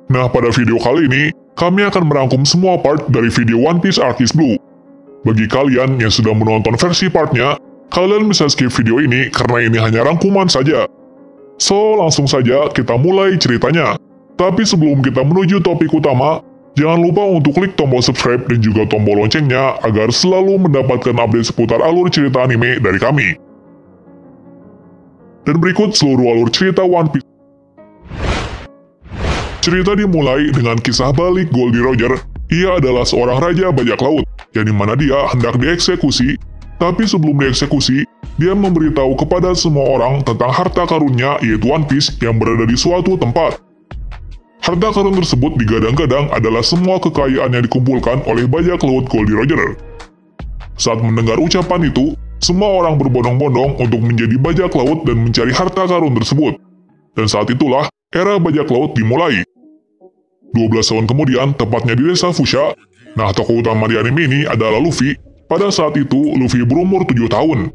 Nah, pada video kali ini, kami akan merangkum semua part dari video One Piece Arc is Blue. Bagi kalian yang sudah menonton versi partnya, kalian bisa skip video ini karena ini hanya rangkuman saja. So, langsung saja kita mulai ceritanya. Tapi sebelum kita menuju topik utama, jangan lupa untuk klik tombol subscribe dan juga tombol loncengnya agar selalu mendapatkan update seputar alur cerita anime dari kami. Dan berikut seluruh alur cerita One Piece. Cerita dimulai dengan kisah balik Goldie Roger. Ia adalah seorang raja bajak laut, yang dimana dia hendak dieksekusi, tapi sebelum dieksekusi, dia memberitahu kepada semua orang tentang harta karunnya yaitu One Piece yang berada di suatu tempat. Harta karun tersebut digadang-gadang adalah semua kekayaan yang dikumpulkan oleh bajak laut Goldie Roger. Saat mendengar ucapan itu, semua orang berbondong-bondong untuk menjadi bajak laut dan mencari harta karun tersebut. Dan saat itulah, era bajak laut dimulai. 12 tahun kemudian, tepatnya di desa Fushia, nah tokoh utama di anime ini adalah Luffy. Pada saat itu, Luffy berumur 7 tahun.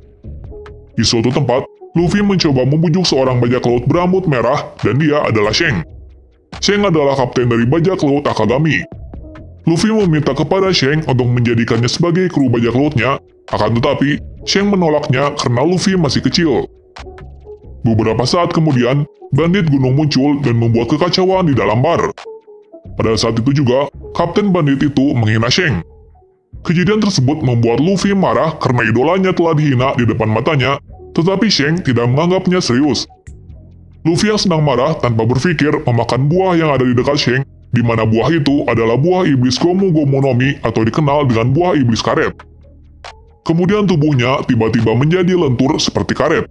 Di suatu tempat, Luffy mencoba membujuk seorang bajak laut berambut merah dan dia adalah Shanks. Shanks adalah kapten dari bajak laut Akagami. Luffy meminta kepada Shanks untuk menjadikannya sebagai kru bajak lautnya, akan tetapi Shanks menolaknya karena Luffy masih kecil. Beberapa saat kemudian, bandit gunung muncul dan membuat kekacauan di dalam bar. Pada saat itu juga, kapten bandit itu menghina Shanks. Kejadian tersebut membuat Luffy marah karena idolanya telah dihina di depan matanya, tetapi Shanks tidak menganggapnya serius. Luffy yang sedang marah tanpa berpikir memakan buah yang ada di dekat Shanks, di mana buah itu adalah buah iblis Gomu Gomu no Mi atau dikenal dengan buah iblis karet. Kemudian tubuhnya tiba-tiba menjadi lentur seperti karet.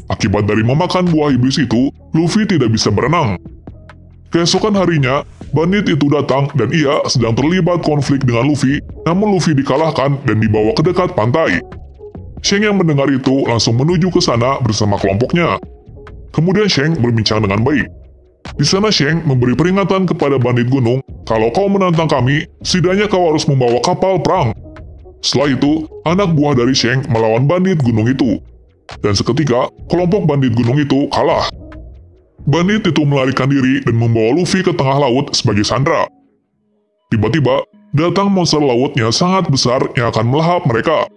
Akibat dari memakan buah iblis itu, Luffy tidak bisa berenang. Keesokan harinya, bandit itu datang dan ia sedang terlibat konflik dengan Luffy, namun Luffy dikalahkan dan dibawa ke dekat pantai. Shanks yang mendengar itu langsung menuju ke sana bersama kelompoknya. Kemudian Shanks berbincang dengan baik. Di sana Shanks memberi peringatan kepada bandit gunung, kalau kau menantang kami, setidaknya kau harus membawa kapal perang. Setelah itu, anak buah dari Shanks melawan bandit gunung itu. Dan seketika, kelompok bandit gunung itu kalah. Bandit itu melarikan diri dan membawa Luffy ke tengah laut sebagai sandera. Tiba-tiba, datang monster laut yang sangat besar yang akan melahap mereka.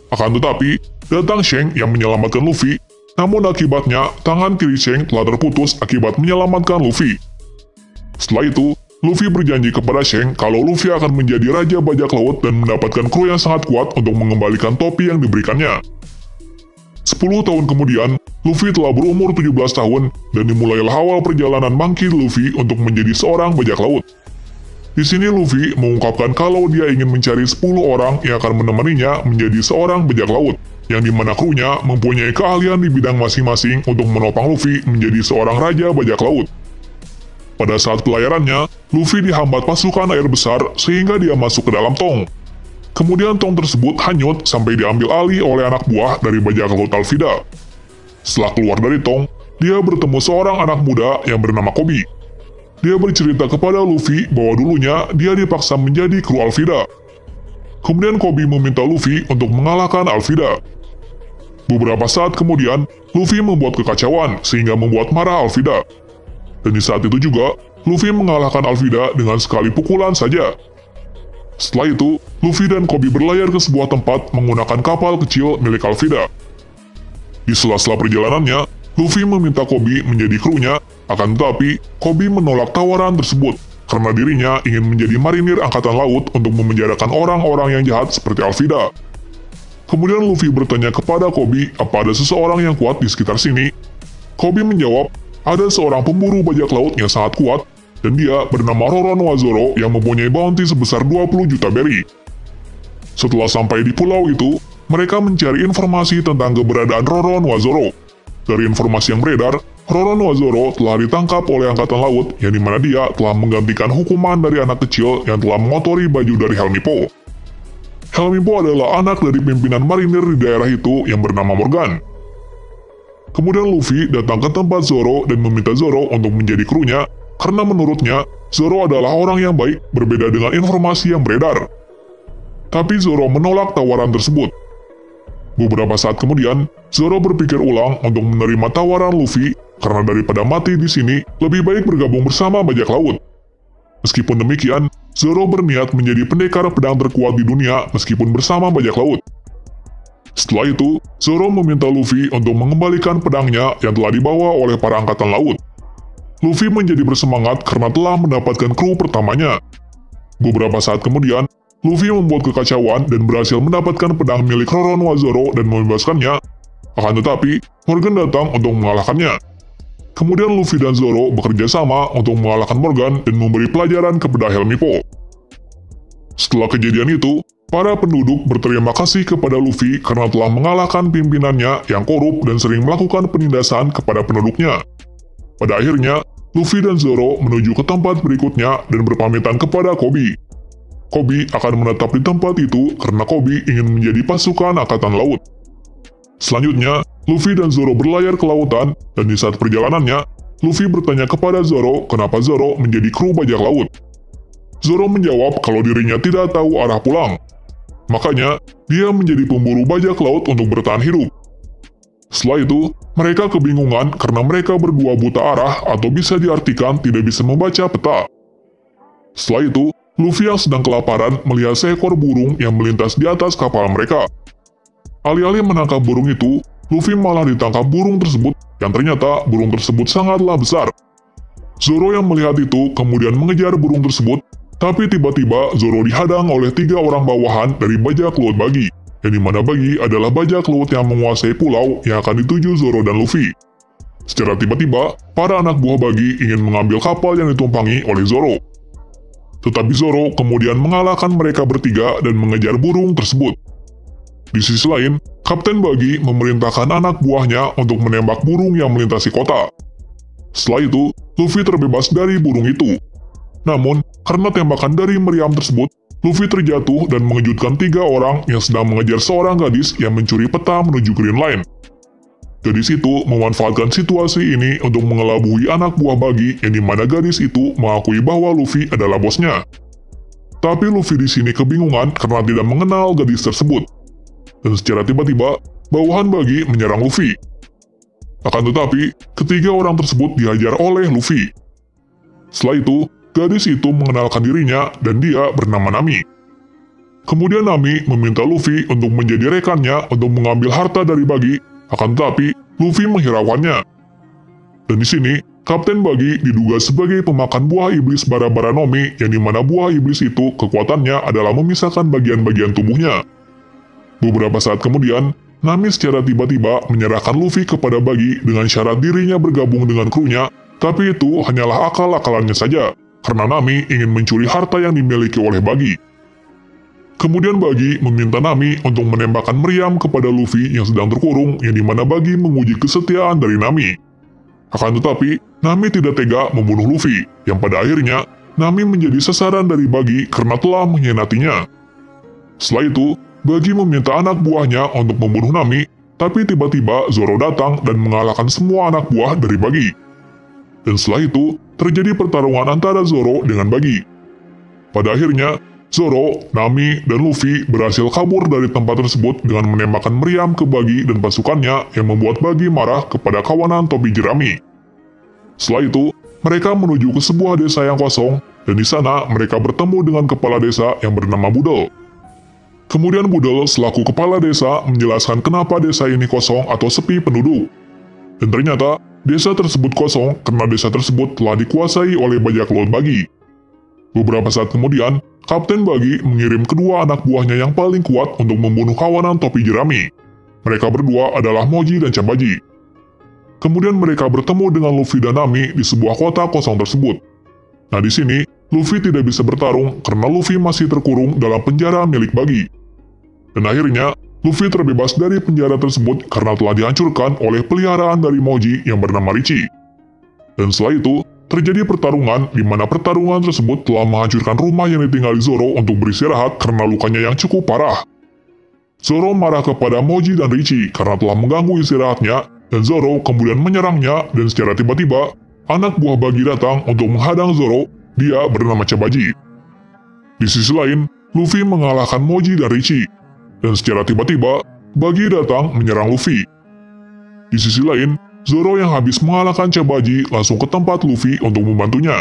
Akan tetapi, datang Shanks yang menyelamatkan Luffy, namun akibatnya tangan kiri Shanks telah terputus akibat menyelamatkan Luffy. Setelah itu, Luffy berjanji kepada Shanks kalau Luffy akan menjadi raja bajak laut dan mendapatkan kru yang sangat kuat untuk mengembalikan topi yang diberikannya. 10 tahun kemudian, Luffy telah berumur 17 tahun dan dimulailah awal perjalanan Monkey Luffy untuk menjadi seorang bajak laut. Di sini Luffy mengungkapkan kalau dia ingin mencari 10 orang yang akan menemaninya menjadi seorang bajak laut, yang dimana krunya mempunyai keahlian di bidang masing-masing untuk menopang Luffy menjadi seorang raja bajak laut. Pada saat pelayarannya, Luffy dihambat pasukan air besar sehingga dia masuk ke dalam tong. Kemudian tong tersebut hanyut sampai diambil alih oleh anak buah dari bajak laut Alvida. Setelah keluar dari tong, dia bertemu seorang anak muda yang bernama Koby. Dia bercerita kepada Luffy bahwa dulunya dia dipaksa menjadi kru Alvida. Kemudian Koby meminta Luffy untuk mengalahkan Alvida. Beberapa saat kemudian, Luffy membuat kekacauan sehingga membuat marah Alvida. Dan di saat itu juga, Luffy mengalahkan Alvida dengan sekali pukulan saja. Setelah itu, Luffy dan Koby berlayar ke sebuah tempat menggunakan kapal kecil milik Alvida. Di sela-sela perjalanannya, Luffy meminta Koby menjadi krunya, akan tetapi Koby menolak tawaran tersebut karena dirinya ingin menjadi marinir angkatan laut untuk memenjarakan orang-orang yang jahat seperti Alvida. Kemudian Luffy bertanya kepada Koby apa ada seseorang yang kuat di sekitar sini. Koby menjawab, ada seorang pemburu bajak laut yang sangat kuat, dan dia bernama Roronoa Zoro yang mempunyai bounty sebesar 20 juta berry. Setelah sampai di pulau itu, mereka mencari informasi tentang keberadaan Roronoa Zoro. Dari informasi yang beredar, Roronoa Zoro telah ditangkap oleh Angkatan Laut yang dimana dia telah menggantikan hukuman dari anak kecil yang telah mengotori baju dari Helmy Po. Helmy Po adalah anak dari pimpinan marinir di daerah itu yang bernama Morgan. Kemudian Luffy datang ke tempat Zoro dan meminta Zoro untuk menjadi krunya, karena menurutnya, Zoro adalah orang yang baik berbeda dengan informasi yang beredar. Tapi Zoro menolak tawaran tersebut. Beberapa saat kemudian, Zoro berpikir ulang untuk menerima tawaran Luffy, karena daripada mati di sini, lebih baik bergabung bersama bajak laut. Meskipun demikian, Zoro berniat menjadi pendekar pedang terkuat di dunia meskipun bersama bajak laut. Setelah itu, Zoro meminta Luffy untuk mengembalikan pedangnya yang telah dibawa oleh para angkatan laut. Luffy menjadi bersemangat karena telah mendapatkan kru pertamanya. Beberapa saat kemudian, Luffy membuat kekacauan dan berhasil mendapatkan pedang milik Roronoa Zoro dan membebaskannya. Akan tetapi, Morgan datang untuk mengalahkannya. Kemudian Luffy dan Zoro bekerja sama untuk mengalahkan Morgan dan memberi pelajaran kepada Helmippo. Setelah kejadian itu, para penduduk berterima kasih kepada Luffy karena telah mengalahkan pimpinannya yang korup dan sering melakukan penindasan kepada penduduknya. Pada akhirnya, Luffy dan Zoro menuju ke tempat berikutnya dan berpamitan kepada Koby. Koby akan menetap di tempat itu karena Koby ingin menjadi pasukan angkatan laut. Selanjutnya, Luffy dan Zoro berlayar ke lautan, dan di saat perjalanannya, Luffy bertanya kepada Zoro kenapa Zoro menjadi kru bajak laut. Zoro menjawab kalau dirinya tidak tahu arah pulang. Makanya, dia menjadi pemburu bajak laut untuk bertahan hidup. Setelah itu, mereka kebingungan karena mereka berdua buta arah atau bisa diartikan tidak bisa membaca peta. Setelah itu, Luffy yang sedang kelaparan melihat seekor burung yang melintas di atas kapal mereka. Alih-alih menangkap burung itu, Luffy malah ditangkap burung tersebut yang ternyata burung tersebut sangatlah besar. Zoro yang melihat itu kemudian mengejar burung tersebut, tapi tiba-tiba Zoro dihadang oleh 3 orang bawahan dari bajak laut Buggy, yang dimana Buggy adalah bajak laut yang menguasai pulau yang akan dituju Zoro dan Luffy. Secara tiba-tiba, para anak buah Buggy ingin mengambil kapal yang ditumpangi oleh Zoro. Tetapi Zoro kemudian mengalahkan mereka bertiga dan mengejar burung tersebut. Di sisi lain, Kapten Buggy memerintahkan anak buahnya untuk menembak burung yang melintasi kota. Setelah itu, Luffy terbebas dari burung itu. Namun, karena tembakan dari meriam tersebut, Luffy terjatuh dan mengejutkan 3 orang yang sedang mengejar seorang gadis yang mencuri peta menuju Green Line. Gadis itu memanfaatkan situasi ini untuk mengelabui anak buah Buggy yang dimana gadis itu mengakui bahwa Luffy adalah bosnya. Tapi Luffy di sini kebingungan karena tidak mengenal gadis tersebut. Dan secara tiba-tiba, bawahan Buggy menyerang Luffy. Akan tetapi, ketiga orang tersebut dihajar oleh Luffy. Setelah itu, gadis itu mengenalkan dirinya dan dia bernama Nami. Kemudian Nami meminta Luffy untuk menjadi rekannya untuk mengambil harta dari Buggy, akan tetapi Luffy menghiraukannya. Dan di sini, Kapten Buggy diduga sebagai pemakan buah iblis bara-bara Nomi, yang dimana buah iblis itu kekuatannya adalah memisahkan bagian-bagian tubuhnya. Beberapa saat kemudian, Nami secara tiba-tiba menyerahkan Luffy kepada Buggy dengan syarat dirinya bergabung dengan krunya, tapi itu hanyalah akal-akalannya saja, karena Nami ingin mencuri harta yang dimiliki oleh Buggy. Kemudian Buggy meminta Nami untuk menembakkan meriam kepada Luffy yang sedang terkurung, yang dimana Buggy menguji kesetiaan dari Nami. Akan tetapi, Nami tidak tega membunuh Luffy, yang pada akhirnya, Nami menjadi sasaran dari Buggy karena telah mengkhianatinya. Setelah itu, Buggy meminta anak buahnya untuk membunuh Nami, tapi tiba-tiba Zoro datang dan mengalahkan semua anak buah dari Buggy. Dan setelah itu, terjadi pertarungan antara Zoro dengan Buggy. Pada akhirnya, Zoro, Nami, dan Luffy berhasil kabur dari tempat tersebut dengan menembakkan meriam ke Buggy dan pasukannya yang membuat Buggy marah kepada kawanan topi jerami. Setelah itu, mereka menuju ke sebuah desa yang kosong, dan di sana mereka bertemu dengan kepala desa yang bernama Budel. Kemudian Budel selaku kepala desa menjelaskan kenapa desa ini kosong atau sepi penduduk. Dan ternyata, desa tersebut kosong karena desa tersebut telah dikuasai oleh bajak laut Buggy. Beberapa saat kemudian, Kapten Buggy mengirim kedua anak buahnya yang paling kuat untuk membunuh kawanan topi jerami. Mereka berdua adalah Moji dan Cabaji. Kemudian mereka bertemu dengan Luffy dan Nami di sebuah kota kosong tersebut. Nah di sini, Luffy tidak bisa bertarung karena Luffy masih terkurung dalam penjara milik Buggy. Dan akhirnya, Luffy terbebas dari penjara tersebut karena telah dihancurkan oleh peliharaan dari Moji yang bernama Richie. Dan setelah itu, terjadi pertarungan di mana pertarungan tersebut telah menghancurkan rumah yang ditinggali Zoro untuk beristirahat karena lukanya yang cukup parah. Zoro marah kepada Moji dan Richie karena telah mengganggu istirahatnya, dan Zoro kemudian menyerangnya dan secara tiba-tiba, anak buah Buggy datang untuk menghadang Zoro, dia bernama Cabaji. Di sisi lain, Luffy mengalahkan Moji dan Richie. Dan secara tiba-tiba, Buggy datang menyerang Luffy. Di sisi lain, Zoro yang habis mengalahkan Chabaji langsung ke tempat Luffy untuk membantunya.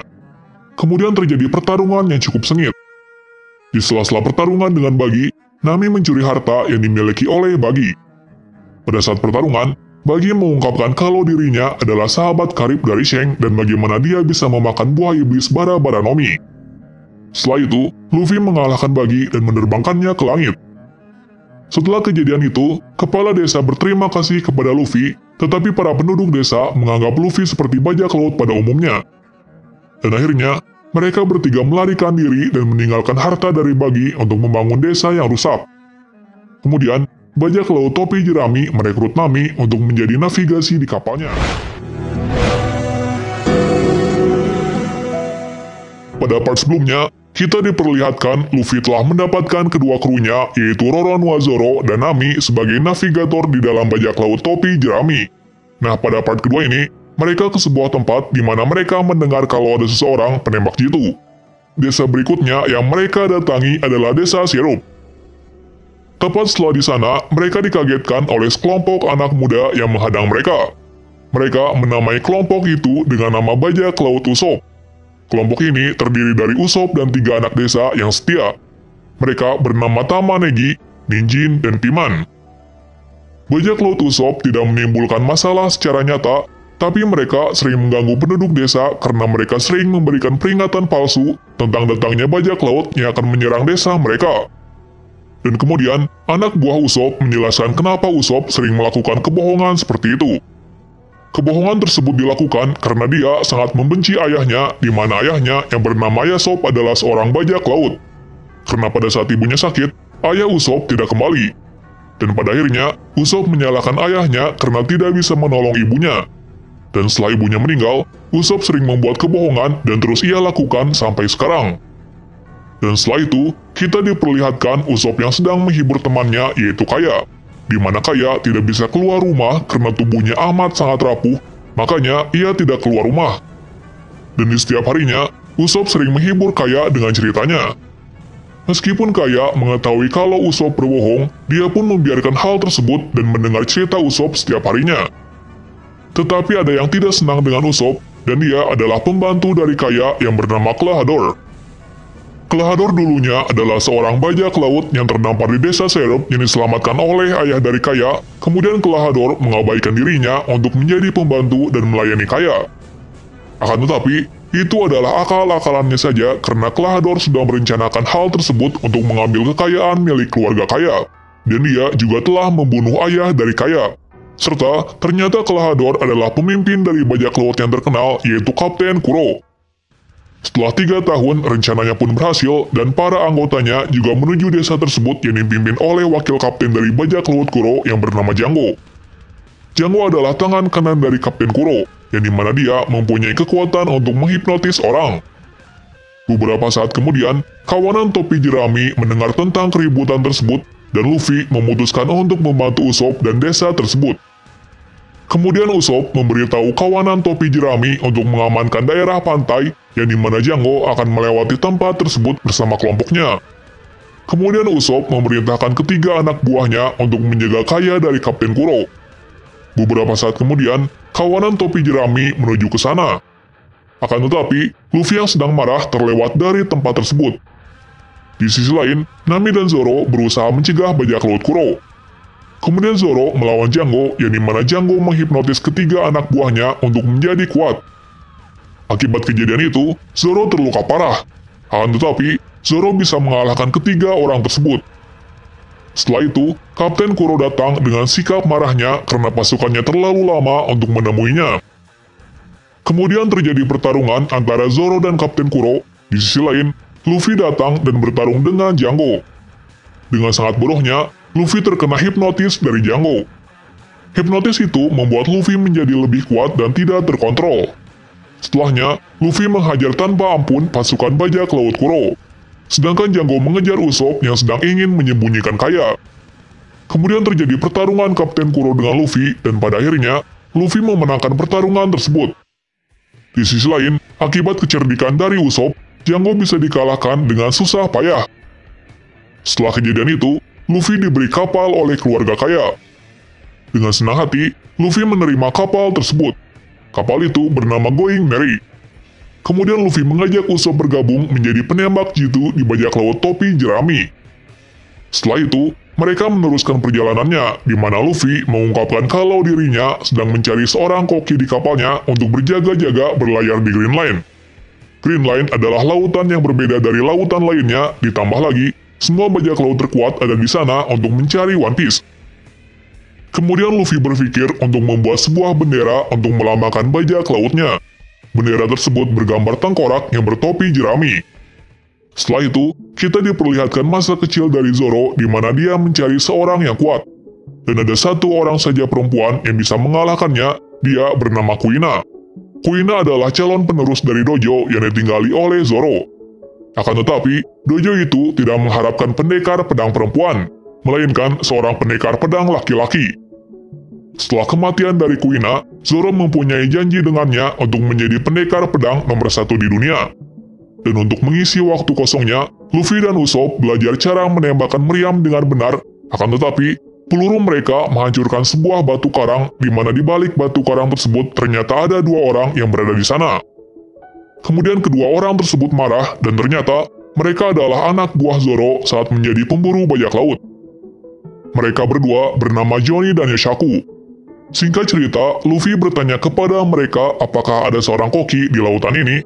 Kemudian terjadi pertarungan yang cukup sengit. Di sela-sela pertarungan dengan Buggy, Nami mencuri harta yang dimiliki oleh Buggy. Pada saat pertarungan, Buggy mengungkapkan kalau dirinya adalah sahabat karib dari Shanks dan bagaimana dia bisa memakan buah iblis bara-bara Nomi. Setelah itu, Luffy mengalahkan Buggy dan menerbangkannya ke langit. Setelah kejadian itu, kepala desa berterima kasih kepada Luffy, tetapi para penduduk desa menganggap Luffy seperti bajak laut pada umumnya. Dan akhirnya, mereka bertiga melarikan diri dan meninggalkan harta dari Buggy untuk membangun desa yang rusak. Kemudian, bajak laut topi jerami merekrut Nami untuk menjadi navigasi di kapalnya. Pada part sebelumnya, kita diperlihatkan Luffy telah mendapatkan kedua krunya, yaitu Roronoa Zoro dan Nami sebagai navigator di dalam bajak laut topi jerami. Nah, pada part kedua ini, mereka ke sebuah tempat di mana mereka mendengar kalau ada seseorang penembak jitu. Desa berikutnya yang mereka datangi adalah desa Sirup. Tepat setelah di sana, mereka dikagetkan oleh sekelompok anak muda yang menghadang mereka. Mereka menamai kelompok itu dengan nama bajak laut Usopp. Kelompok ini terdiri dari Usopp dan 3 anak desa yang setia. Mereka bernama Tama Negi, Ninjin, dan Piman. Bajak laut Usopp tidak menimbulkan masalah secara nyata, tapi mereka sering mengganggu penduduk desa karena mereka sering memberikan peringatan palsu tentang datangnya bajak laut yang akan menyerang desa mereka. Dan kemudian, anak buah Usopp menjelaskan kenapa Usopp sering melakukan kebohongan seperti itu. Kebohongan tersebut dilakukan karena dia sangat membenci ayahnya, di mana ayahnya yang bernama Yasop adalah seorang bajak laut. Karena pada saat ibunya sakit, ayah Usopp tidak kembali. Dan pada akhirnya, Usopp menyalahkan ayahnya karena tidak bisa menolong ibunya. Dan setelah ibunya meninggal, Usopp sering membuat kebohongan dan terus ia lakukan sampai sekarang. Dan setelah itu, kita diperlihatkan Usopp yang sedang menghibur temannya, yaitu Kaya. Di mana Kaya tidak bisa keluar rumah karena tubuhnya amat sangat rapuh, makanya ia tidak keluar rumah. Dan di setiap harinya, Usopp sering menghibur Kaya dengan ceritanya. Meskipun Kaya mengetahui kalau Usopp berbohong, dia pun membiarkan hal tersebut dan mendengar cerita Usopp setiap harinya. Tetapi ada yang tidak senang dengan Usopp, dan dia adalah pembantu dari Kaya yang bernama Klahadore. Klahadore dulunya adalah seorang bajak laut yang terdampar di desa Sirup yang diselamatkan oleh ayah dari Kaya, kemudian Klahadore mengabaikan dirinya untuk menjadi pembantu dan melayani Kaya. Akan tetapi, itu adalah akal-akalannya saja karena Klahadore sudah merencanakan hal tersebut untuk mengambil kekayaan milik keluarga Kaya, dan dia juga telah membunuh ayah dari Kaya. Serta, ternyata Klahadore adalah pemimpin dari bajak laut yang terkenal, yaitu Kapten Kuro. Setelah 3 tahun, rencananya pun berhasil dan para anggotanya juga menuju desa tersebut yang dipimpin oleh wakil kapten dari bajak laut Kuro yang bernama Jango. Jango adalah tangan kanan dari Kapten Kuro, yang dimana dia mempunyai kekuatan untuk menghipnotis orang. Beberapa saat kemudian, kawanan topi jerami mendengar tentang keributan tersebut dan Luffy memutuskan untuk membantu Usopp dan desa tersebut. Kemudian Usopp memberitahu kawanan topi jerami untuk mengamankan daerah pantai yang dimana Jango akan melewati tempat tersebut bersama kelompoknya. Kemudian Usopp memerintahkan ketiga anak buahnya untuk menjaga Kaya dari Kapten Kuro. Beberapa saat kemudian, kawanan topi jerami menuju ke sana. Akan tetapi, Luffy yang sedang marah terlewat dari tempat tersebut. Di sisi lain, Nami dan Zoro berusaha mencegah bajak laut Kuro. Kemudian Zoro melawan Jango, yang dimana Jango menghipnotis ketiga anak buahnya untuk menjadi kuat. Akibat kejadian itu, Zoro terluka parah. Akan tetapi, Zoro bisa mengalahkan ketiga orang tersebut. Setelah itu, Kapten Kuro datang dengan sikap marahnya karena pasukannya terlalu lama untuk menemuinya. Kemudian terjadi pertarungan antara Zoro dan Kapten Kuro. Di sisi lain, Luffy datang dan bertarung dengan Jango. Dengan sangat bodohnya, Luffy terkena hipnotis dari Jango. Hipnotis itu membuat Luffy menjadi lebih kuat dan tidak terkontrol. Setelahnya, Luffy menghajar tanpa ampun pasukan bajak laut Kuro. Sedangkan Jango mengejar Usopp yang sedang ingin menyembunyikan Kaya. Kemudian terjadi pertarungan Kapten Kuro dengan Luffy dan pada akhirnya, Luffy memenangkan pertarungan tersebut. Di sisi lain, akibat kecerdikan dari Usopp, Jango bisa dikalahkan dengan susah payah. Setelah kejadian itu, Luffy diberi kapal oleh keluarga Kaya. Dengan senang hati, Luffy menerima kapal tersebut. Kapal itu bernama Going Merry. Kemudian Luffy mengajak Usopp bergabung menjadi penembak jitu di bajak laut topi jerami. Setelah itu, mereka meneruskan perjalanannya, di mana Luffy mengungkapkan kalau dirinya sedang mencari seorang koki di kapalnya untuk berjaga-jaga berlayar di Green Line. Green Line adalah lautan yang berbeda dari lautan lainnya, ditambah lagi, semua bajak laut terkuat ada di sana untuk mencari One Piece. Kemudian Luffy berpikir untuk membuat sebuah bendera untuk melambangkan bajak lautnya. Bendera tersebut bergambar tengkorak yang bertopi jerami. Setelah itu, kita diperlihatkan masa kecil dari Zoro di mana dia mencari seorang yang kuat. Dan ada satu orang saja perempuan yang bisa mengalahkannya, dia bernama Kuina. Kuina adalah calon penerus dari dojo yang ditinggali oleh Zoro. Akan tetapi, dojo itu tidak mengharapkan pendekar pedang perempuan, melainkan seorang pendekar pedang laki-laki. Setelah kematian dari Kuina, Zoro mempunyai janji dengannya untuk menjadi pendekar pedang nomor 1 di dunia. Dan untuk mengisi waktu kosongnya, Luffy dan Usopp belajar cara menembakkan meriam dengan benar, akan tetapi, peluru mereka menghancurkan sebuah batu karang di mana di balik batu karang tersebut ternyata ada 2 orang yang berada di sana. Kemudian kedua orang tersebut marah dan ternyata mereka adalah anak buah Zoro saat menjadi pemburu bajak laut. Mereka berdua bernama Johnny dan Yoshaku. Singkat cerita, Luffy bertanya kepada mereka apakah ada seorang koki di lautan ini.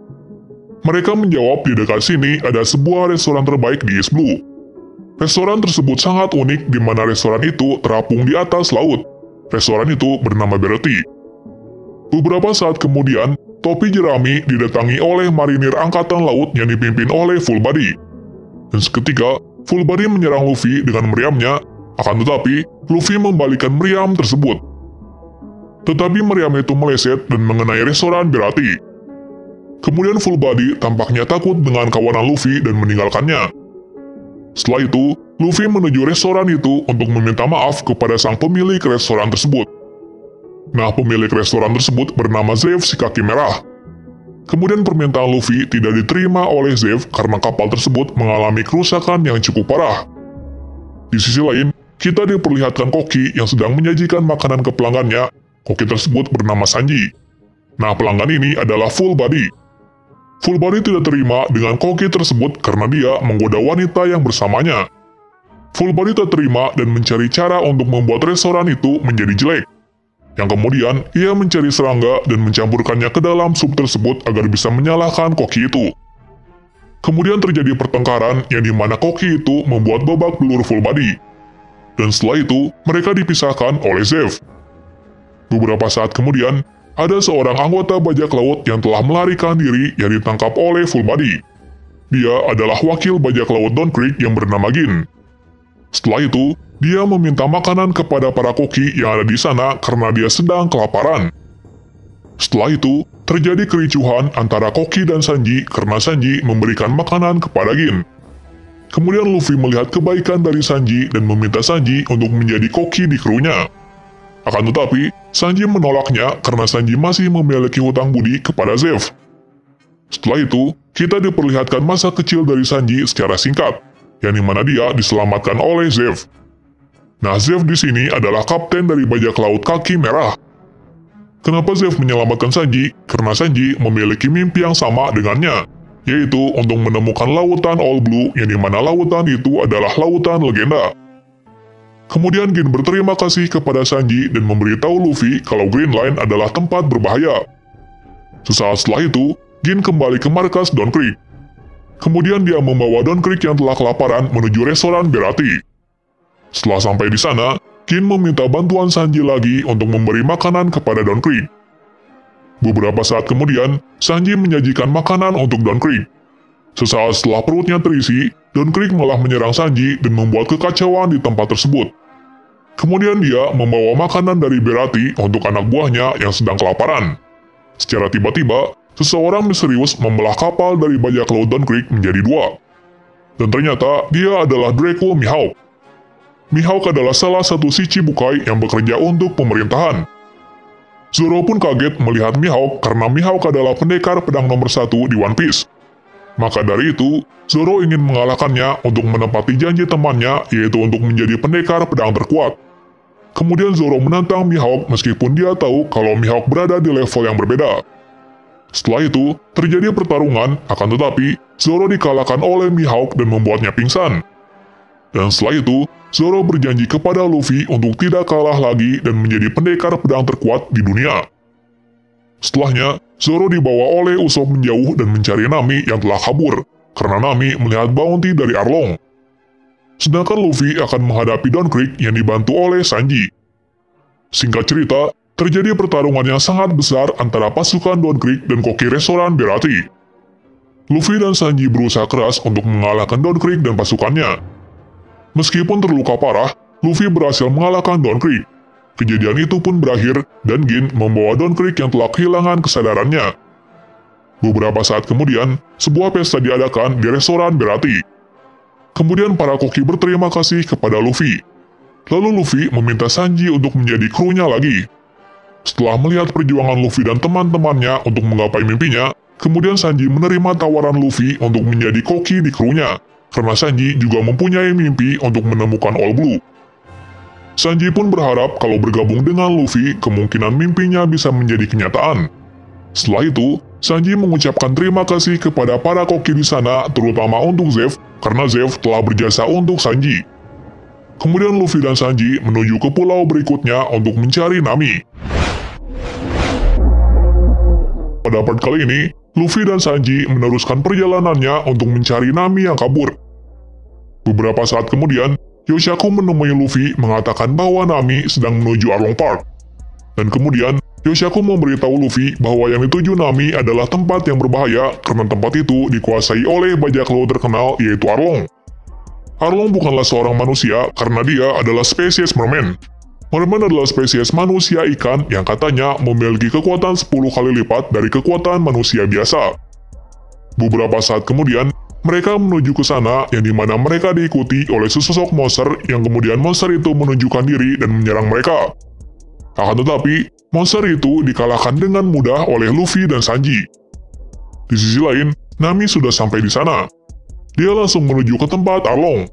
Mereka menjawab di dekat sini ada sebuah restoran terbaik di East Blue. Restoran tersebut sangat unik di mana restoran itu terapung di atas laut. Restoran itu bernama Bereti. Beberapa saat kemudian, topi jerami didatangi oleh marinir angkatan laut yang dipimpin oleh Full Body. Dan seketika, Full Body menyerang Luffy dengan meriamnya, akan tetapi Luffy membalikan meriam tersebut. Tetapi meriam itu meleset dan mengenai restoran Bereti. Kemudian Full Body tampaknya takut dengan kawanan Luffy dan meninggalkannya. Setelah itu, Luffy menuju restoran itu untuk meminta maaf kepada sang pemilik restoran tersebut. Nah, pemilik restoran tersebut bernama Zeff si kaki merah. Kemudian permintaan Luffy tidak diterima oleh Zeff karena kapal tersebut mengalami kerusakan yang cukup parah. Di sisi lain, kita diperlihatkan koki yang sedang menyajikan makanan ke pelanggannya. Koki tersebut bernama Sanji. Nah, pelanggan ini adalah Full Body. Full Body tidak terima dengan koki tersebut karena dia menggoda wanita yang bersamanya. Full Body tak terima dan mencari cara untuk membuat restoran itu menjadi jelek. Yang kemudian, ia mencari serangga dan mencampurkannya ke dalam sup tersebut agar bisa menyalahkan koki itu. Kemudian terjadi pertengkaran yang dimana koki itu membuat babak belur Full Body. Dan setelah itu, mereka dipisahkan oleh Zeff. Beberapa saat kemudian, ada seorang anggota bajak laut yang telah melarikan diri yang ditangkap oleh Full Body. Dia adalah wakil bajak laut Don Creek yang bernama Gin. Setelah itu, dia meminta makanan kepada para koki yang ada di sana karena dia sedang kelaparan. Setelah itu, terjadi kericuhan antara koki dan Sanji karena Sanji memberikan makanan kepada Gin. Kemudian Luffy melihat kebaikan dari Sanji dan meminta Sanji untuk menjadi koki di krunya. Akan tetapi, Sanji menolaknya karena Sanji masih memiliki hutang budi kepada Zeff. Setelah itu, kita diperlihatkan masa kecil dari Sanji secara singkat, yang dimana dia diselamatkan oleh Zeff. Nah, Zeff di sini adalah kapten dari bajak laut kaki merah. Kenapa Zeff menyelamatkan Sanji? Karena Sanji memiliki mimpi yang sama dengannya, yaitu untuk menemukan lautan All Blue yang dimana lautan itu adalah lautan legenda. Kemudian Gin berterima kasih kepada Sanji dan memberitahu Luffy kalau Green Line adalah tempat berbahaya. Sesaat setelah itu, Gin kembali ke markas Don Creek. Kemudian dia membawa Don Creek yang telah kelaparan menuju restoran Bereti. Setelah sampai di sana, Gin meminta bantuan Sanji lagi untuk memberi makanan kepada Don Creek. Beberapa saat kemudian, Sanji menyajikan makanan untuk Don Creek. Sesaat setelah perutnya terisi, Don Creek malah menyerang Sanji dan membuat kekacauan di tempat tersebut. Kemudian dia membawa makanan dari Bereti untuk anak buahnya yang sedang kelaparan. Secara tiba-tiba, seseorang misterius membelah kapal dari bajak laut Don Creek menjadi 2. Dan ternyata dia adalah Draco Mihawk. Mihawk adalah salah satu Shichibukai yang bekerja untuk pemerintahan. Zoro pun kaget melihat Mihawk karena Mihawk adalah pendekar pedang nomor 1 di One Piece. Maka dari itu, Zoro ingin mengalahkannya untuk menepati janji temannya, yaitu untuk menjadi pendekar pedang terkuat. Kemudian Zoro menantang Mihawk meskipun dia tahu kalau Mihawk berada di level yang berbeda. Setelah itu, terjadi pertarungan, akan tetapi Zoro dikalahkan oleh Mihawk dan membuatnya pingsan. Dan setelah itu, Zoro berjanji kepada Luffy untuk tidak kalah lagi dan menjadi pendekar pedang terkuat di dunia. Setelahnya, Zoro dibawa oleh Usopp menjauh dan mencari Nami yang telah kabur, karena Nami melihat bounty dari Arlong. Sedangkan Luffy akan menghadapi Don Krieg yang dibantu oleh Sanji. Singkat cerita, terjadi pertarungan yang sangat besar antara pasukan Don Krieg dan koki restoran Beraty. Luffy dan Sanji berusaha keras untuk mengalahkan Don Krieg dan pasukannya. Meskipun terluka parah, Luffy berhasil mengalahkan Don Krieg. Kejadian itu pun berakhir dan Gin membawa Don Krieg yang telah kehilangan kesadarannya. Beberapa saat kemudian, sebuah pesta diadakan di restoran Beraty. Kemudian para koki berterima kasih kepada Luffy. Lalu Luffy meminta Sanji untuk menjadi krunya lagi. Setelah melihat perjuangan Luffy dan teman-temannya untuk menggapai mimpinya, kemudian Sanji menerima tawaran Luffy untuk menjadi koki di krunya, karena Sanji juga mempunyai mimpi untuk menemukan All Blue. Sanji pun berharap kalau bergabung dengan Luffy, kemungkinan mimpinya bisa menjadi kenyataan. Setelah itu, Sanji mengucapkan terima kasih kepada para koki di sana, terutama untuk Zeff, karena Zeff telah berjasa untuk Sanji. Kemudian Luffy dan Sanji menuju ke pulau berikutnya untuk mencari Nami. Pada part kali ini, Luffy dan Sanji meneruskan perjalanannya untuk mencari Nami yang kabur. Beberapa saat kemudian, Yoshaku menemui Luffy mengatakan bahwa Nami sedang menuju Arlong Park. Dan kemudian, Yoshaku memberitahu Luffy bahwa yang dituju Nami adalah tempat yang berbahaya karena tempat itu dikuasai oleh bajak laut terkenal yaitu Arlong. Arlong bukanlah seorang manusia karena dia adalah spesies merman. Merman adalah spesies manusia ikan yang katanya memiliki kekuatan 10 kali lipat dari kekuatan manusia biasa. Beberapa saat kemudian, mereka menuju ke sana yang dimana mereka diikuti oleh sesosok monster yang kemudian monster itu menunjukkan diri dan menyerang mereka. Akan tetapi, monster itu dikalahkan dengan mudah oleh Luffy dan Sanji. Di sisi lain, Nami sudah sampai di sana. Dia langsung menuju ke tempat Arlong.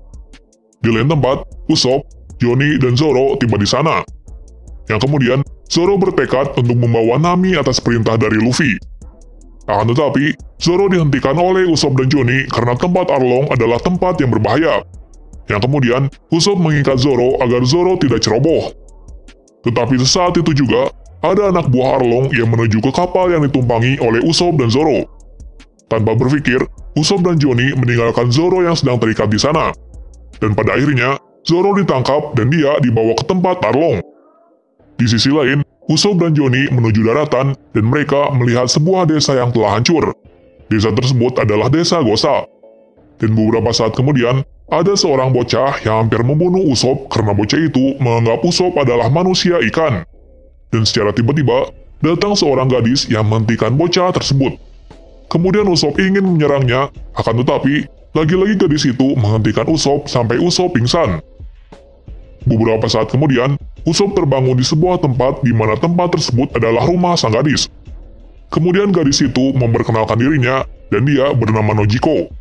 Di lain tempat, Usopp, Johnny, dan Zoro tiba di sana. Yang kemudian, Zoro bertekad untuk membawa Nami atas perintah dari Luffy. Akan tetapi, Zoro dihentikan oleh Usopp dan Johnny karena tempat Arlong adalah tempat yang berbahaya. Yang kemudian, Usopp mengikat Zoro agar Zoro tidak ceroboh. Tetapi sesaat itu juga, ada anak buah Arlong yang menuju ke kapal yang ditumpangi oleh Usopp dan Zoro. Tanpa berpikir, Usopp dan Johnny meninggalkan Zoro yang sedang terikat di sana. Dan pada akhirnya, Zoro ditangkap dan dia dibawa ke tempat Arlong. Di sisi lain, Usopp dan Johnny menuju daratan dan mereka melihat sebuah desa yang telah hancur. Desa tersebut adalah desa Gosa. Dan beberapa saat kemudian, ada seorang bocah yang hampir membunuh Usopp karena bocah itu menganggap Usopp adalah manusia ikan. Dan secara tiba-tiba, datang seorang gadis yang menghentikan bocah tersebut. Kemudian Usopp ingin menyerangnya, akan tetapi, lagi-lagi gadis itu menghentikan Usopp sampai Usopp pingsan. Beberapa saat kemudian, Usopp terbangun di sebuah tempat di mana tempat tersebut adalah rumah sang gadis. Kemudian gadis itu memperkenalkan dirinya dan dia bernama Nojiko.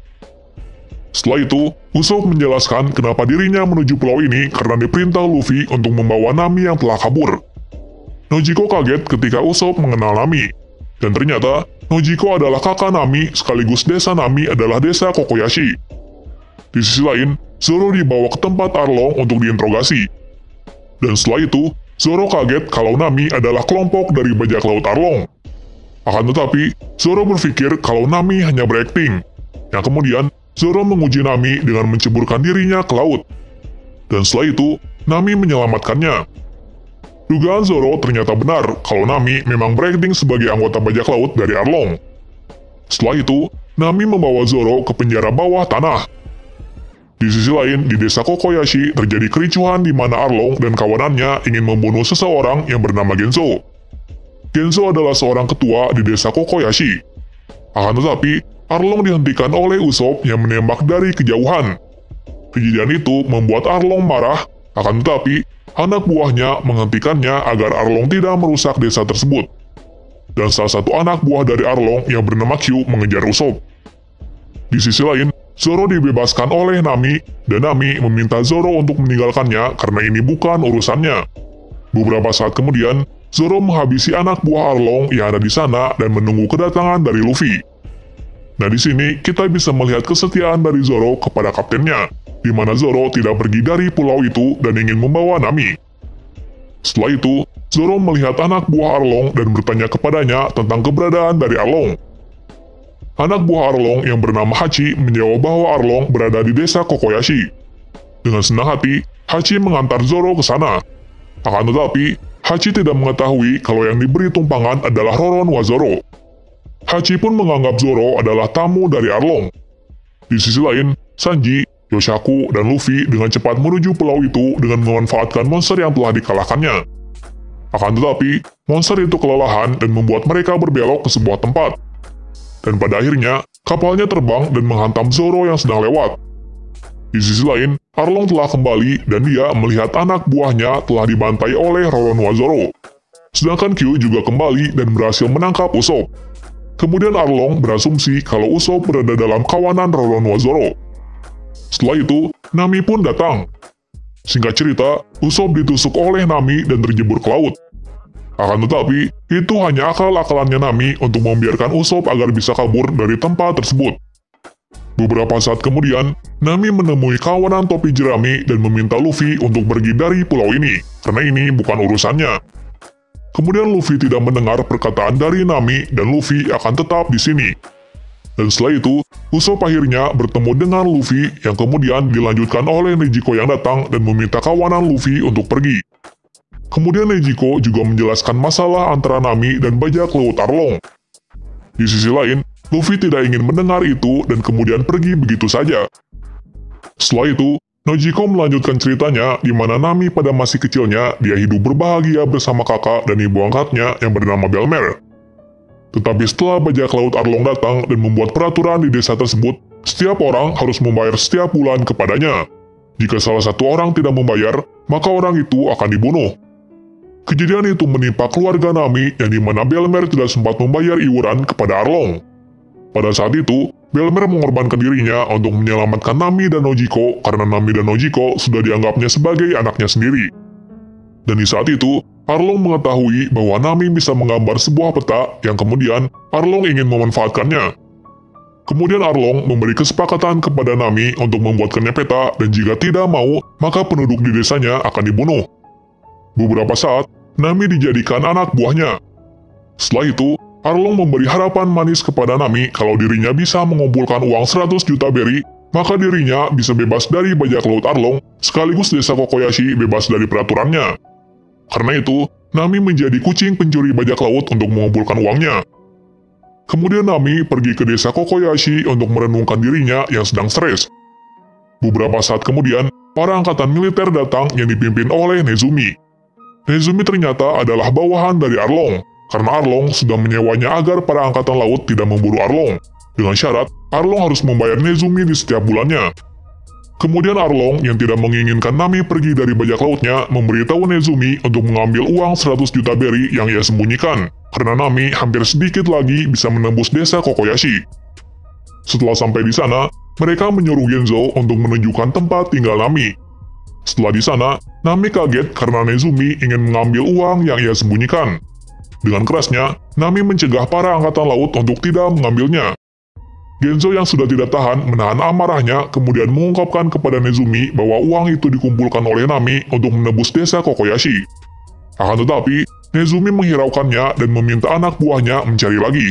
Setelah itu, Usopp menjelaskan kenapa dirinya menuju pulau ini karena diperintah Luffy untuk membawa Nami yang telah kabur. Nojiko kaget ketika Usopp mengenal Nami. Dan ternyata, Nojiko adalah kakak Nami sekaligus desa Nami adalah desa Kokoyashi. Di sisi lain, Zoro dibawa ke tempat Arlong untuk diinterogasi. Dan setelah itu, Zoro kaget kalau Nami adalah kelompok dari bajak laut Arlong. Akan tetapi, Zoro berpikir kalau Nami hanya berakting. Yang kemudian, Zoro menguji Nami dengan menceburkan dirinya ke laut. Dan setelah itu, Nami menyelamatkannya. Dugaan Zoro ternyata benar kalau Nami memang berakting sebagai anggota bajak laut dari Arlong. Setelah itu, Nami membawa Zoro ke penjara bawah tanah. Di sisi lain, di desa Kokoyashi terjadi kericuhan di mana Arlong dan kawanannya ingin membunuh seseorang yang bernama Genzo. Genzo adalah seorang ketua di desa Kokoyashi. Akan tetapi, Arlong dihentikan oleh Usopp yang menembak dari kejauhan. Kejadian itu membuat Arlong marah, akan tetapi, anak buahnya menghentikannya agar Arlong tidak merusak desa tersebut. Dan salah satu anak buah dari Arlong yang bernama Q mengejar Usopp. Di sisi lain, Zoro dibebaskan oleh Nami, dan Nami meminta Zoro untuk meninggalkannya karena ini bukan urusannya. Beberapa saat kemudian, Zoro menghabisi anak buah Arlong yang ada di sana dan menunggu kedatangan dari Luffy. Nah, di sini kita bisa melihat kesetiaan dari Zoro kepada kaptennya, di mana Zoro tidak pergi dari pulau itu dan ingin membawa Nami. Setelah itu, Zoro melihat anak buah Arlong dan bertanya kepadanya tentang keberadaan dari Arlong. Anak buah Arlong yang bernama Hachi menjawab bahwa Arlong berada di desa Kokoyashi. Dengan senang hati, Hachi mengantar Zoro ke sana. Akan tetapi, Hachi tidak mengetahui kalau yang diberi tumpangan adalah Roronoa Zoro. Hachi pun menganggap Zoro adalah tamu dari Arlong. Di sisi lain, Sanji, Yoshaku, dan Luffy dengan cepat menuju pulau itu dengan memanfaatkan monster yang telah dikalahkannya. Akan tetapi, monster itu kelelahan dan membuat mereka berbelok ke sebuah tempat. Dan pada akhirnya, kapalnya terbang dan menghantam Zoro yang sedang lewat. Di sisi lain, Arlong telah kembali dan dia melihat anak buahnya telah dibantai oleh Roronoa Zoro. Sedangkan Q juga kembali dan berhasil menangkap Usopp. Kemudian Arlong berasumsi kalau Usopp berada dalam kawanan Roronoa Zoro. Setelah itu, Nami pun datang. Singkat cerita, Usopp ditusuk oleh Nami dan terjebur ke laut. Akan tetapi, itu hanya akal-akalannya Nami untuk membiarkan Usopp agar bisa kabur dari tempat tersebut. Beberapa saat kemudian, Nami menemui kawanan topi jerami dan meminta Luffy untuk pergi dari pulau ini, karena ini bukan urusannya. Kemudian Luffy tidak mendengar perkataan dari Nami dan Luffy akan tetap di sini. Dan setelah itu, Usopp akhirnya bertemu dengan Luffy yang kemudian dilanjutkan oleh Nezuko yang datang dan meminta kawanan Luffy untuk pergi. Kemudian Nezuko juga menjelaskan masalah antara Nami dan bajak laut Arlong. Di sisi lain, Luffy tidak ingin mendengar itu dan kemudian pergi begitu saja. Setelah itu, Nezuko melanjutkan ceritanya di mana Nami pada masih kecilnya dia hidup berbahagia bersama kakak dan ibu angkatnya yang bernama Belmer. Tetapi setelah bajak laut Arlong datang dan membuat peraturan di desa tersebut, setiap orang harus membayar setiap bulan kepadanya. Jika salah satu orang tidak membayar, maka orang itu akan dibunuh. Kejadian itu menimpa keluarga Nami yang dimana Belmer tidak sempat membayar iuran kepada Arlong. Pada saat itu, Belmer mengorbankan dirinya untuk menyelamatkan Nami dan Nezuko karena Nami dan Nezuko sudah dianggapnya sebagai anaknya sendiri. Dan di saat itu, Arlong mengetahui bahwa Nami bisa menggambar sebuah peta yang kemudian Arlong ingin memanfaatkannya. Kemudian Arlong memberi kesepakatan kepada Nami untuk membuatkannya peta dan jika tidak mau, maka penduduk di desanya akan dibunuh. Beberapa saat, Nami dijadikan anak buahnya. Setelah itu, Arlong memberi harapan manis kepada Nami kalau dirinya bisa mengumpulkan uang 100 juta beri, maka dirinya bisa bebas dari bajak laut Arlong, sekaligus desa Kokoyashi bebas dari peraturannya. Karena itu, Nami menjadi kucing pencuri bajak laut untuk mengumpulkan uangnya. Kemudian Nami pergi ke desa Kokoyashi untuk merenungkan dirinya yang sedang stres. Beberapa saat kemudian, para angkatan militer datang yang dipimpin oleh Nezumi. Nezumi ternyata adalah bawahan dari Arlong, karena Arlong sudah menyewanya agar para angkatan laut tidak memburu Arlong, dengan syarat Arlong harus membayar Nezumi di setiap bulannya. Kemudian Arlong yang tidak menginginkan Nami pergi dari bajak lautnya memberitahu Nezumi untuk mengambil uang 100 juta beri yang ia sembunyikan, karena Nami hampir sedikit lagi bisa menembus desa Kokoyashi. Setelah sampai di sana, mereka menyuruh Genzo untuk menunjukkan tempat tinggal Nami. Setelah di sana, Nami kaget karena Nezumi ingin mengambil uang yang ia sembunyikan. Dengan kerasnya, Nami mencegah para angkatan laut untuk tidak mengambilnya. Genzo yang sudah tidak tahan menahan amarahnya kemudian mengungkapkan kepada Nezumi bahwa uang itu dikumpulkan oleh Nami untuk menebus desa Kokoyashi. Akan tetapi, Nezumi menghiraukannya dan meminta anak buahnya mencari lagi.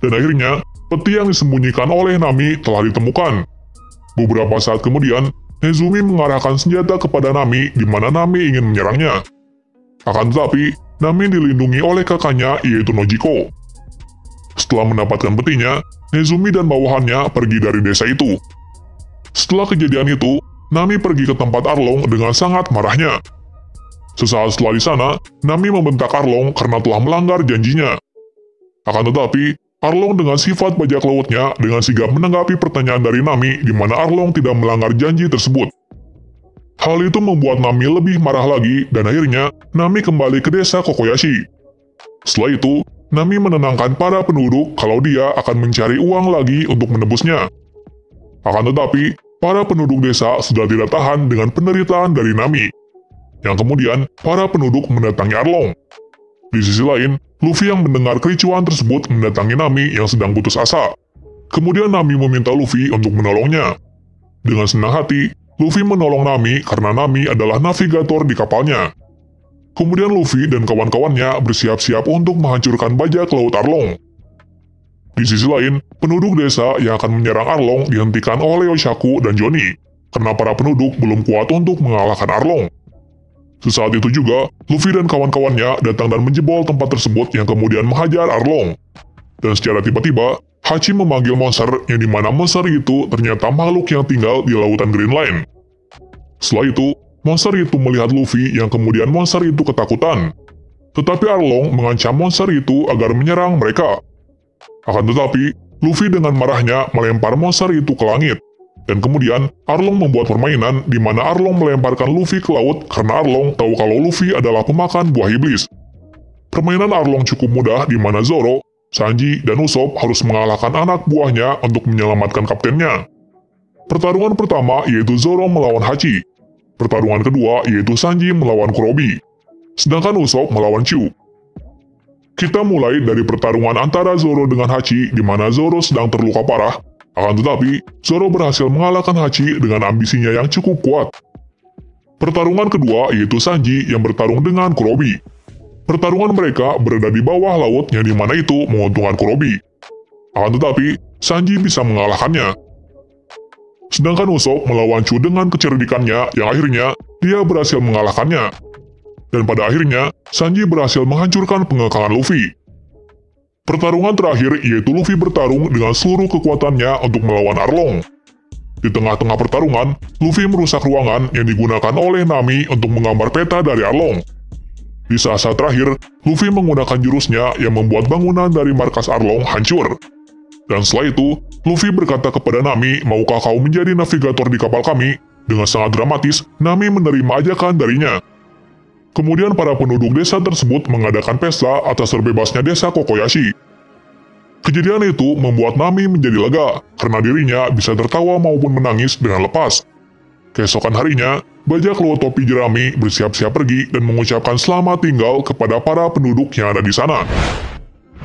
Dan akhirnya, peti yang disembunyikan oleh Nami telah ditemukan. Beberapa saat kemudian, Nezumi mengarahkan senjata kepada Nami di mana Nami ingin menyerangnya. Akan tetapi, Nami dilindungi oleh kakaknya yaitu Nezuko. Setelah mendapatkan petinya, Nezumi dan bawahannya pergi dari desa itu. Setelah kejadian itu, Nami pergi ke tempat Arlong dengan sangat marahnya. Sesaat setelah di sana, Nami membentak Arlong karena telah melanggar janjinya. Akan tetapi, Arlong dengan sifat bajak lautnya dengan sigap menanggapi pertanyaan dari Nami di mana Arlong tidak melanggar janji tersebut. Hal itu membuat Nami lebih marah lagi dan akhirnya Nami kembali ke desa Kokoyashi. Setelah itu, Nami menenangkan para penduduk kalau dia akan mencari uang lagi untuk menebusnya. Akan tetapi, para penduduk desa sudah tidak tahan dengan penderitaan dari Nami. yang kemudian para penduduk mendatangi Arlong. Di sisi lain, Luffy yang mendengar kericuan tersebut mendatangi Nami yang sedang putus asa. Kemudian Nami meminta Luffy untuk menolongnya. Dengan senang hati, Luffy menolong Nami karena Nami adalah navigator di kapalnya. Kemudian Luffy dan kawan-kawannya bersiap-siap untuk menghancurkan bajak laut Arlong. Di sisi lain, penduduk desa yang akan menyerang Arlong dihentikan oleh Yoshaku dan Johnny, karena para penduduk belum kuat untuk mengalahkan Arlong. Sesaat itu juga, Luffy dan kawan-kawannya datang dan menjebol tempat tersebut yang kemudian menghajar Arlong. Dan secara tiba-tiba, Hachi memanggil monster yang dimana monster itu ternyata makhluk yang tinggal di lautan Green Line. Setelah itu, monster itu melihat Luffy yang kemudian monster itu ketakutan. Tetapi Arlong mengancam monster itu agar menyerang mereka. Akan tetapi, Luffy dengan marahnya melempar monster itu ke langit. Dan kemudian, Arlong membuat permainan di mana Arlong melemparkan Luffy ke laut karena Arlong tahu kalau Luffy adalah pemakan buah iblis. Permainan Arlong cukup mudah di mana Zoro, Sanji, dan Usopp harus mengalahkan anak buahnya untuk menyelamatkan kaptennya. Pertarungan pertama yaitu Zoro melawan Hachi. Pertarungan kedua yaitu Sanji melawan Kurobi. Sedangkan Usopp melawan Chu. Kita mulai dari pertarungan antara Zoro dengan Hachi di mana Zoro sedang terluka parah. Akan tetapi, Zoro berhasil mengalahkan Hachi dengan ambisinya yang cukup kuat. Pertarungan kedua yaitu Sanji yang bertarung dengan Kurobi. Pertarungan mereka berada di bawah laut yang dimana itu menguntungkan Kurobi. Akan tetapi, Sanji bisa mengalahkannya. Sedangkan Usopp melawan Chu dengan kecerdikannya yang akhirnya dia berhasil mengalahkannya. Dan pada akhirnya, Sanji berhasil menghancurkan pengekangan Luffy. Pertarungan terakhir yaitu Luffy bertarung dengan seluruh kekuatannya untuk melawan Arlong. Di tengah-tengah pertarungan, Luffy merusak ruangan yang digunakan oleh Nami untuk menggambar peta dari Arlong. Di saat-saat terakhir, Luffy menggunakan jurusnya yang membuat bangunan dari markas Arlong hancur. Dan setelah itu, Luffy berkata kepada Nami, "Maukah kau menjadi navigator di kapal kami?" Dengan sangat dramatis, Nami menerima ajakan darinya. Kemudian para penduduk desa tersebut mengadakan pesta atas terbebasnya desa Kokoyashi. Kejadian itu membuat Nami menjadi lega, karena dirinya bisa tertawa maupun menangis dengan lepas. Keesokan harinya, bajak laut topi jerami bersiap-siap pergi dan mengucapkan selamat tinggal kepada para penduduk yang ada di sana.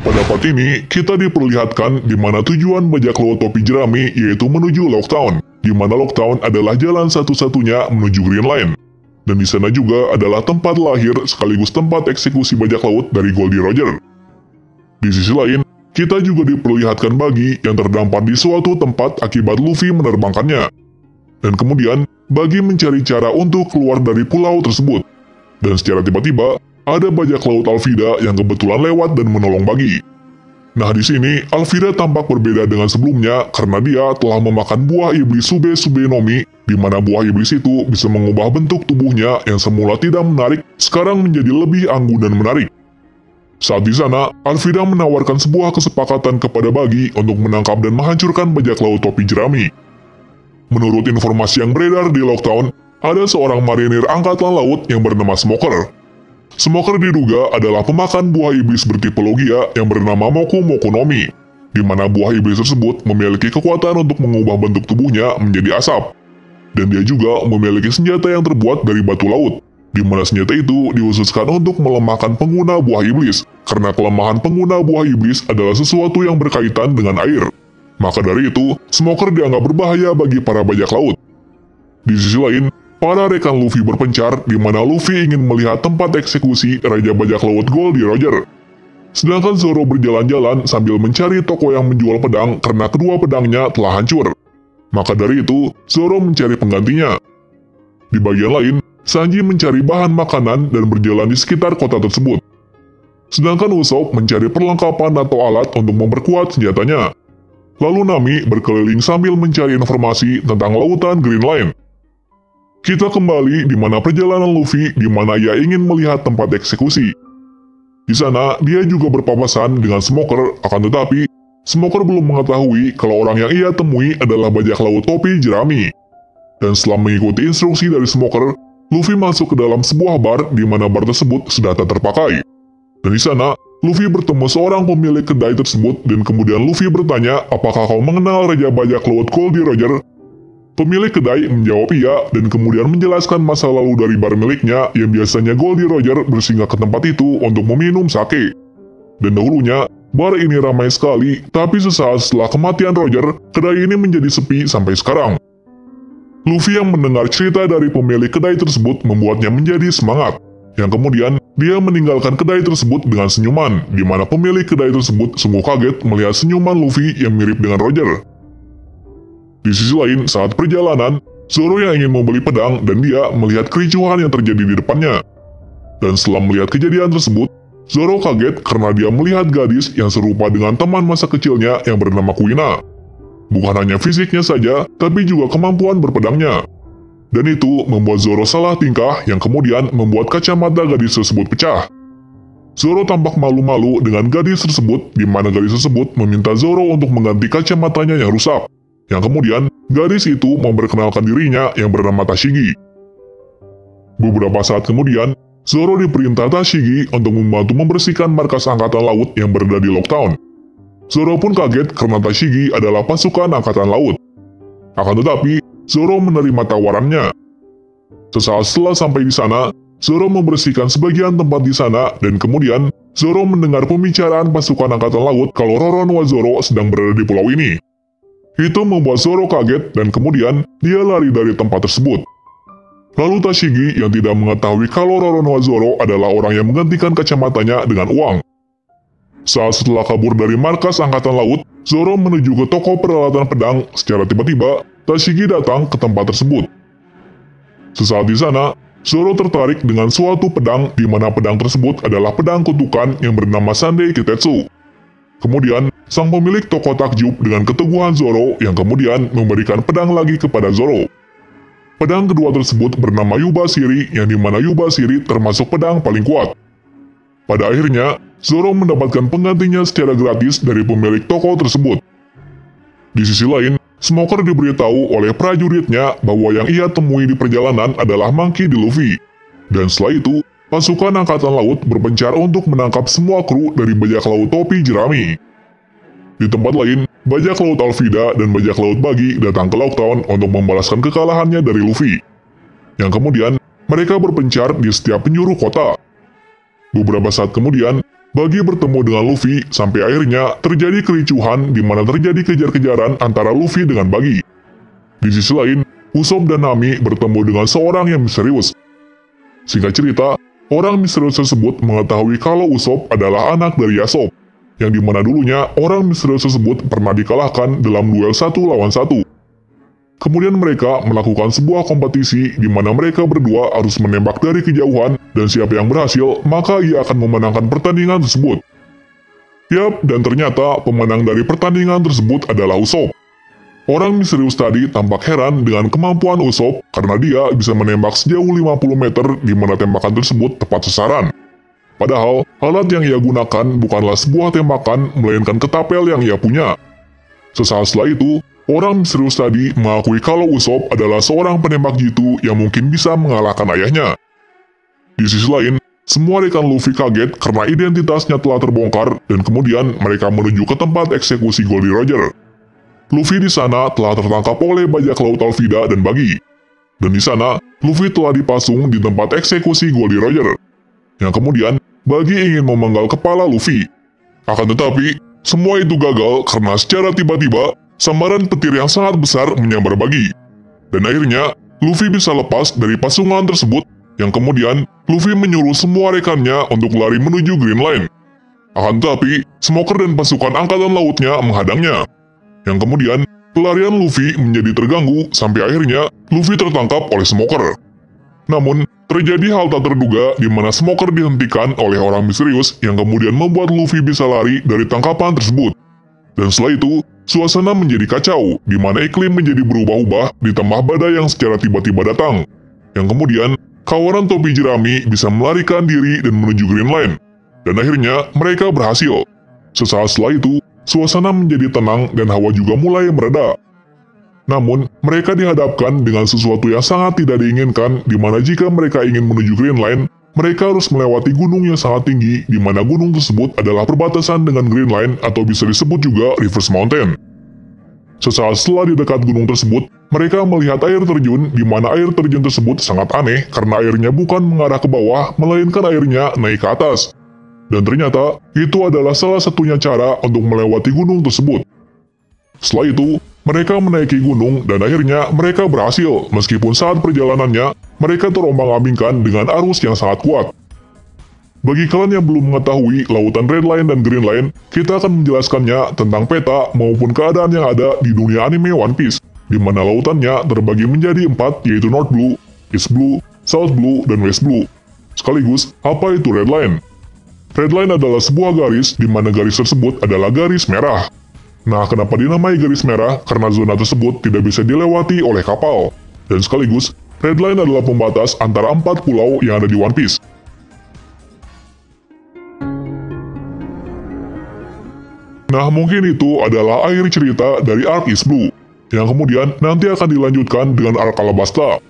Pada part ini, kita diperlihatkan di mana tujuan bajak laut topi jerami yaitu menuju Locktown, di mana Locktown adalah jalan satu-satunya menuju Green Line. Dan di sana juga adalah tempat lahir sekaligus tempat eksekusi bajak laut dari Goldie Roger. Di sisi lain, kita juga diperlihatkan Buggy yang terdampar di suatu tempat akibat Luffy menerbangkannya. Dan kemudian, Buggy mencari cara untuk keluar dari pulau tersebut. Dan secara tiba-tiba, ada bajak laut Alvida yang kebetulan lewat dan menolong Buggy. Nah di sini, Alvida tampak berbeda dengan sebelumnya karena dia telah memakan buah iblis Sube Sube Nomi, di mana buah iblis itu bisa mengubah bentuk tubuhnya yang semula tidak menarik, sekarang menjadi lebih anggun dan menarik. Saat di sana, Alvida menawarkan sebuah kesepakatan kepada Buggy untuk menangkap dan menghancurkan bajak laut topi jerami. Menurut informasi yang beredar di Locktown, ada seorang marinir angkatan laut yang bernama Smoker. Smoker diduga adalah pemakan buah iblis bertipe Logia yang bernama Moku Moku Nomi, di mana buah iblis tersebut memiliki kekuatan untuk mengubah bentuk tubuhnya menjadi asap. Dan dia juga memiliki senjata yang terbuat dari batu laut, di mana senjata itu dikhususkan untuk melemahkan pengguna buah iblis, karena kelemahan pengguna buah iblis adalah sesuatu yang berkaitan dengan air. Maka dari itu, Smoker dianggap berbahaya bagi para bajak laut. Di sisi lain, para rekan Luffy berpencar di mana Luffy ingin melihat tempat eksekusi Raja Bajak Laut Goldie Roger. Sedangkan Zoro berjalan-jalan sambil mencari toko yang menjual pedang karena kedua pedangnya telah hancur. Maka dari itu, Zoro mencari penggantinya. Di bagian lain, Sanji mencari bahan makanan dan berjalan di sekitar kota tersebut. Sedangkan Usopp mencari perlengkapan atau alat untuk memperkuat senjatanya. Lalu Nami berkeliling sambil mencari informasi tentang lautan Green Line. Kita kembali di mana perjalanan Luffy di mana ia ingin melihat tempat eksekusi. Di sana, dia juga berpapasan dengan Smoker, akan tetapi, Smoker belum mengetahui kalau orang yang ia temui adalah bajak laut topi jerami. Dan setelah mengikuti instruksi dari Smoker, Luffy masuk ke dalam sebuah bar di mana bar tersebut sudah tak terpakai. Dan di sana, Luffy bertemu seorang pemilik kedai tersebut dan kemudian Luffy bertanya, "Apakah kau mengenal Raja Bajak Laut Goldie Roger?" Pemilik kedai menjawab iya dan kemudian menjelaskan masa lalu dari bar miliknya yang biasanya Goldie Roger bersinggah ke tempat itu untuk meminum sake. Dan dahulunya, bar ini ramai sekali, tapi sesaat setelah kematian Roger, kedai ini menjadi sepi sampai sekarang. Luffy yang mendengar cerita dari pemilik kedai tersebut membuatnya menjadi semangat, yang kemudian dia meninggalkan kedai tersebut dengan senyuman, di mana pemilik kedai tersebut sungguh kaget melihat senyuman Luffy yang mirip dengan Roger. Di sisi lain, saat perjalanan, Zoro yang ingin membeli pedang dan dia melihat kericuhan yang terjadi di depannya. Dan setelah melihat kejadian tersebut, Zoro kaget karena dia melihat gadis yang serupa dengan teman masa kecilnya yang bernama Kuina. Bukan hanya fisiknya saja, tapi juga kemampuan berpedangnya. Dan itu membuat Zoro salah tingkah yang kemudian membuat kacamata gadis tersebut pecah. Zoro tampak malu-malu dengan gadis tersebut, di mana gadis tersebut meminta Zoro untuk mengganti kacamatanya yang rusak. Yang kemudian, gadis itu memperkenalkan dirinya yang bernama Tashigi. Beberapa saat kemudian, Zoro diperintah Tashigi untuk membantu membersihkan markas angkatan laut yang berada di Locktown. Zoro pun kaget karena Tashigi adalah pasukan angkatan laut. Akan tetapi, Zoro menerima tawarannya. Sesaat setelah sampai di sana, Zoro membersihkan sebagian tempat di sana dan kemudian Zoro mendengar pembicaraan pasukan angkatan laut kalau Roronoa Zoro sedang berada di pulau ini. Itu membuat Zoro kaget dan kemudian dia lari dari tempat tersebut. Lalu Tashigi yang tidak mengetahui kalau Roronoa Zoro adalah orang yang menggantikan kacamatanya dengan uang. Saat setelah kabur dari markas angkatan laut, Zoro menuju ke toko peralatan pedang. Secara tiba-tiba, Tashigi datang ke tempat tersebut. Sesaat di sana, Zoro tertarik dengan suatu pedang di mana pedang tersebut adalah pedang kutukan yang bernama Sandei Kitetsu. Kemudian, sang pemilik toko takjub dengan keteguhan Zoro yang kemudian memberikan pedang lagi kepada Zoro. Pedang kedua tersebut bernama Yuba Shiri yang dimana Yuba Shiri termasuk pedang paling kuat. Pada akhirnya, Zoro mendapatkan penggantinya secara gratis dari pemilik toko tersebut. Di sisi lain, Smoker diberitahu oleh prajuritnya bahwa yang ia temui di perjalanan adalah Monkey D. Luffy. Dan setelah itu, pasukan angkatan laut berpencar untuk menangkap semua kru dari bajak laut topi jerami. Di tempat lain, bajak laut Alvida dan bajak laut Buggy datang ke Locktown untuk membalaskan kekalahannya dari Luffy. Yang kemudian, mereka berpencar di setiap penjuru kota. Beberapa saat kemudian, Buggy bertemu dengan Luffy sampai akhirnya terjadi kericuhan di mana terjadi kejar-kejaran antara Luffy dengan Buggy. Di sisi lain, Usopp dan Nami bertemu dengan seorang yang misterius. Singkat cerita, orang misterius tersebut mengetahui kalau Usopp adalah anak dari Yasop, yang dimana dulunya orang misterius tersebut pernah dikalahkan dalam duel 1 lawan 1. Kemudian mereka melakukan sebuah kompetisi di mana mereka berdua harus menembak dari kejauhan dan siapa yang berhasil maka ia akan memenangkan pertandingan tersebut. Yap, dan ternyata pemenang dari pertandingan tersebut adalah Usopp. Orang misterius tadi tampak heran dengan kemampuan Usopp karena dia bisa menembak sejauh 50 meter di mana tembakan tersebut tepat sasaran. Padahal, alat yang ia gunakan bukanlah sebuah tembakan melainkan ketapel yang ia punya. Sesaat setelah itu, orang misterius tadi mengakui kalau Usopp adalah seorang penembak jitu yang mungkin bisa mengalahkan ayahnya. Di sisi lain, semua rekan Luffy kaget karena identitasnya telah terbongkar dan kemudian mereka menuju ke tempat eksekusi Goldie Roger. Luffy di sana telah tertangkap oleh bajak laut Alvida dan Buggy. Dan di sana, Luffy telah dipasung di tempat eksekusi Goldie Roger. Yang kemudian, Buggy ingin memenggal kepala Luffy. Akan tetapi, semua itu gagal karena secara tiba-tiba, sambaran petir yang sangat besar menyambar Buggy. Dan akhirnya, Luffy bisa lepas dari pasungan tersebut, yang kemudian Luffy menyuruh semua rekannya untuk lari menuju Green Line. Akan tetapi, Smoker dan pasukan angkatan lautnya menghadangnya. Yang kemudian, pelarian Luffy menjadi terganggu sampai akhirnya Luffy tertangkap oleh Smoker. Namun, terjadi hal tak terduga di mana Smoker dihentikan oleh orang misterius yang kemudian membuat Luffy bisa lari dari tangkapan tersebut. Dan setelah itu, suasana menjadi kacau, di mana iklim menjadi berubah-ubah ditambah badai yang secara tiba-tiba datang. Yang kemudian, kawanan topi jerami bisa melarikan diri dan menuju Green Line. Dan akhirnya, mereka berhasil. Sesaat setelah itu, suasana menjadi tenang dan hawa juga mulai mereda. Namun, mereka dihadapkan dengan sesuatu yang sangat tidak diinginkan, di mana jika mereka ingin menuju Green Line, mereka harus melewati gunung yang sangat tinggi, di mana gunung tersebut adalah perbatasan dengan Green Line atau bisa disebut juga Reverse Mountain. Sesaat setelah di dekat gunung tersebut, mereka melihat air terjun di mana air terjun tersebut sangat aneh karena airnya bukan mengarah ke bawah, melainkan airnya naik ke atas. Dan ternyata, itu adalah salah satunya cara untuk melewati gunung tersebut. Setelah itu, mereka menaiki gunung dan akhirnya mereka berhasil, meskipun saat perjalanannya, mereka terombang-ambingkan dengan arus yang sangat kuat. Bagi kalian yang belum mengetahui lautan Red Line dan Green Line, kita akan menjelaskannya tentang peta maupun keadaan yang ada di dunia anime One Piece, di mana lautannya terbagi menjadi 4, yaitu North Blue, East Blue, South Blue, dan West Blue. Sekaligus, apa itu Red Line? Red Line adalah sebuah garis di mana garis tersebut adalah garis merah. Nah, kenapa dinamai garis merah? Karena zona tersebut tidak bisa dilewati oleh kapal. Dan sekaligus, Red Line adalah pembatas antara 4 pulau yang ada di One Piece. Nah, mungkin itu adalah akhir cerita dari Arc East Blue, yang kemudian nanti akan dilanjutkan dengan Arc Alabasta.